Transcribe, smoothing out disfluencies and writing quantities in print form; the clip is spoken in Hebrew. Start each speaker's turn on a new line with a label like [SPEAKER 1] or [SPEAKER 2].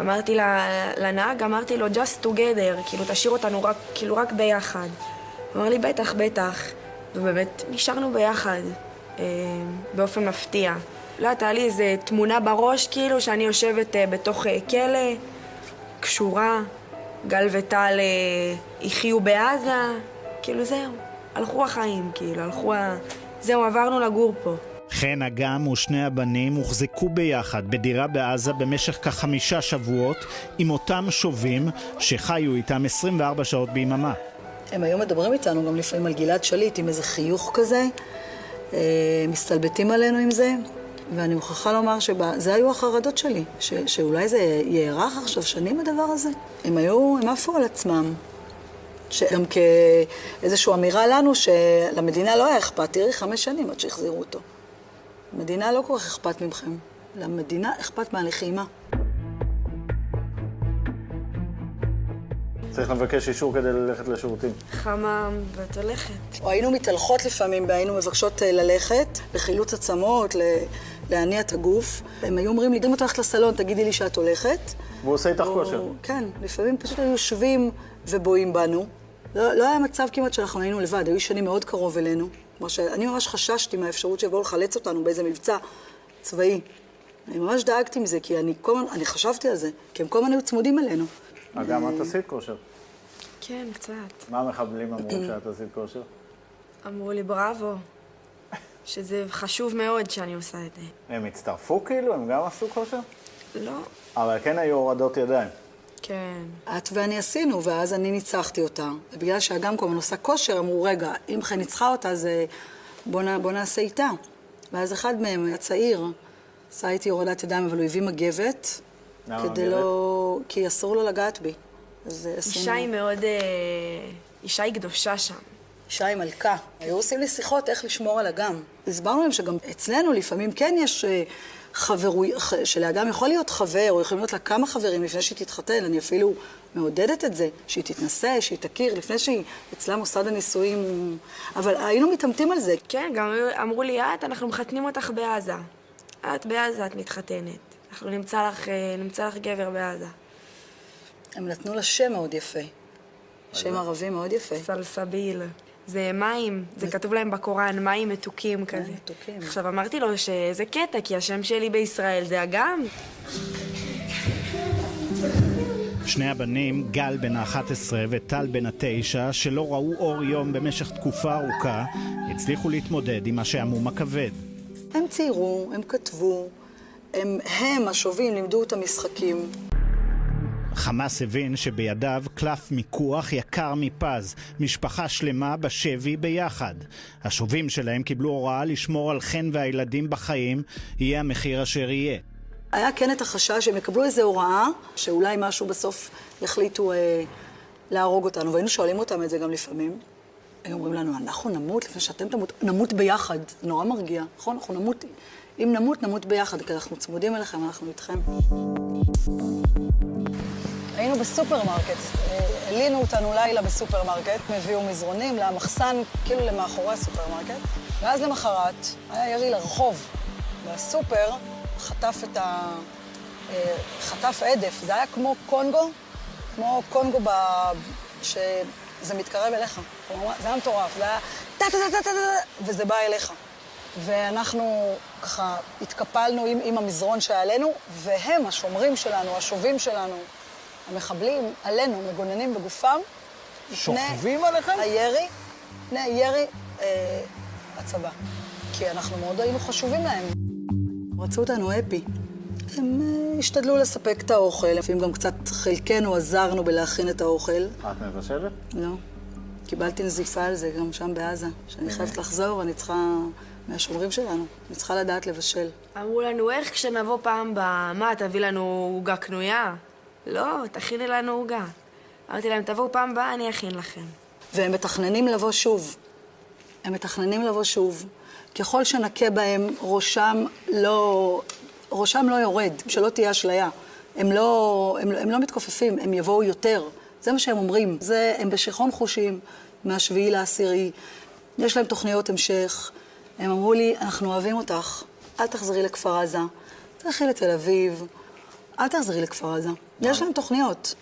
[SPEAKER 1] אמרתי לנהג, אמרתי לו, just together, כאילו, תשאיר אותנו רק ביחד. הוא אמר לי, בטח, בטח. ובאמת, נשארנו ביחד, באופן מפתיע. לא, הייתה לי איזו תמונה בראש, כאילו, שאני יושבת בתוך כלא, קשורה, גל וטל יחיו בעזה, כאילו, זהו. הלכו החיים, כאילו, זהו, עברנו לגור פה.
[SPEAKER 2] חן אגם ושני הבנים הוחזקו ביחד בדירה בעזה במשך כ5 שבועות עם אותם שובים שחיו איתם 24 שעות ביממה.
[SPEAKER 3] הם היום מדברים איתנו גם לפעמים על גלעד שליט עם איזה חיוך כזה, מסתלבטים עלינו עם זה, ואני מוכרחה לומר שזה היו החרדות שלי, שאולי זה יארך עכשיו שנים הדבר הזה. הם עפו על עצמם. שגם כאיזושהי אמירה לנו שלמדינה לא היה אכפת, תראי 5 שנים עד שהחזירו אותו. למדינה לא כל כך אכפת ממכם, למדינה אכפת מהלחימה.
[SPEAKER 4] צריך לבקש אישור כדי ללכת לשירותים.
[SPEAKER 1] חמה ואת הולכת.
[SPEAKER 3] או היינו מתהלכות לפעמים, והיינו מבקשות ללכת לחילוץ עצמות, להניע את הגוף. הם היו אומרים לי, אם את הולכת לסלון, תגידי לי שאת הולכת.
[SPEAKER 4] והוא עושה איתך כושר.
[SPEAKER 3] כן, לפעמים פשוט היו יושבים ובואים בנו. לא היה מצב כמעט שאנחנו היינו לבד, היו שנים מאוד קרוב אלינו. כלומר שאני ממש חששתי מהאפשרות שבואו לחלץ אותנו באיזה מבצע צבאי. אני ממש דאגתי מזה, כי אני חשבתי על זה, כי הם כל הזמן היו צמודים אלינו.
[SPEAKER 4] גם את עשית כושר?
[SPEAKER 1] כן, קצת.
[SPEAKER 4] מה המחבלים אמרו שאת עשית כושר?
[SPEAKER 1] אמרו לי בראבו, שזה חשוב מאוד שאני עושה את זה.
[SPEAKER 4] הם הצטרפו כאילו? הם גם עשו כושר?
[SPEAKER 1] לא.
[SPEAKER 4] אבל כן היו הורדות ידיים.
[SPEAKER 1] כן.
[SPEAKER 3] את ואני עשינו, ואז אני ניצחתי אותה. ובגלל שהגם כל הזמן עושה כושר, אמרו, רגע, אם חן ניצחה אותה, אז בוא נעשה איתה. ואז אחד מהם היה צעיר, עשה איתי הורדת ידיים, אבל הוא הביא מגבת.
[SPEAKER 4] למה
[SPEAKER 3] כדי
[SPEAKER 4] מגבת?
[SPEAKER 3] לא... כי אסור לו לגעת בי.
[SPEAKER 1] אישה היא מאוד... אישה היא קדושה שם.
[SPEAKER 3] אישה היא מלכה. היו עושים לי שיחות איך לשמור על אגם. הסברנו להם שגם אצלנו לפעמים כן יש שלאדם יכול להיות חבר, או יכולים להיות לה כמה חברים לפני שהיא תתחתן. אני אפילו מעודדת את זה, שהיא תתנסה, שהיא תכיר, לפני שהיא אצלה מוסד הנישואים. אבל היינו מתאמתים על זה.
[SPEAKER 1] כן, גם אמרו לי, אנחנו מחתנים אותך בעזה. את בעזה, את מתחתנת. אנחנו נמצא לך גבר בעזה.
[SPEAKER 3] הם נתנו לה שם מאוד יפה. שם ערבי מאוד יפה.
[SPEAKER 1] סלסביל. זה מים, זה כתוב להם בקוראן, מים מתוקים כזה.
[SPEAKER 3] מתוקים.
[SPEAKER 1] עכשיו אמרתי לו שזה קטע, כי השם שלי בישראל זה אגם.
[SPEAKER 2] שני הבנים, גל בן ה-11 וטל בן ה-9, שלא ראו אור יום במשך תקופה ארוכה, הצליחו להתמודד עם השעמום הכבד.
[SPEAKER 3] הם ציירו, הם כתבו, הם השובים, לימדו את המשחקים.
[SPEAKER 2] חמאס הבין שבידיו קלף מיקוח יקר מפז, משפחה שלמה בשבי ביחד. השובים שלהם קיבלו הוראה לשמור על חן והילדים בחיים, יהיה המחיר אשר יהיה.
[SPEAKER 3] היה כן את החשש שהם יקבלו איזו הוראה, שאולי משהו בסוף יחליטו להרוג אותנו, והיינו שואלים אותם את זה גם לפעמים. הם אומרים לנו, אנחנו נמות לפני שאתם תמות, נמות ביחד, זה נורא מרגיע, נכון? אנחנו נמות, אם נמות ביחד, כי אנחנו צמודים אליכם, אנחנו איתכם. היינו בסופרמרקט, הלינו אותנו לילה בסופרמרקט, הביאו מזרונים למחסן, כאילו למאחורי הסופרמרקט, ואז למחרת היה ירי לרחוב, והסופר חטף עדף, זה היה כמו קונגו שזה מתקרב אליך, זה היה מטורף, זה היה וזה בא אליך. ואנחנו ככה התקפלנו עם המזרון שעלינו, והם השומרים שלנו, השובים שלנו, המחבלים עלינו, מגוננים בגופם.
[SPEAKER 4] שוכבים עליכם?
[SPEAKER 3] ירי הצבא. כי אנחנו מאוד היינו חשובים להם. רצו אותנו אפי. הם השתדלו לספק את האוכל, לפעמים גם קצת חלקנו עזרנו בלהכין את האוכל.
[SPEAKER 4] את מבשלת?
[SPEAKER 3] לא. קיבלתי נזיפה על זה גם שם בעזה, שאני חייבת לחזור, אני צריכה, מהשומרים שלנו, אני צריכה לדעת לבשל.
[SPEAKER 1] אמרו לנו, איך כשנבוא פעם מה, תביא לנו עוגה קנויה? לא, תכיני לנו עוגה. אמרתי להם, תבואו פעם הבאה, אני אכין לכם.
[SPEAKER 3] והם מתכננים לבוא שוב. ככל שנקה בהם, ראשם לא יורד, שלא תהיה אשליה. הם לא מתכופפים, הם יבואו יותר. זה מה שהם אומרים. הם בשכרון חושים מה7 ל10. יש להם תוכניות המשך. הם אמרו לי, אנחנו אוהבים אותך, אל תחזרי לכפר עזה. תלכי לתל אביב. אל תחזרי לכפר עזה. יש להם תוכניות.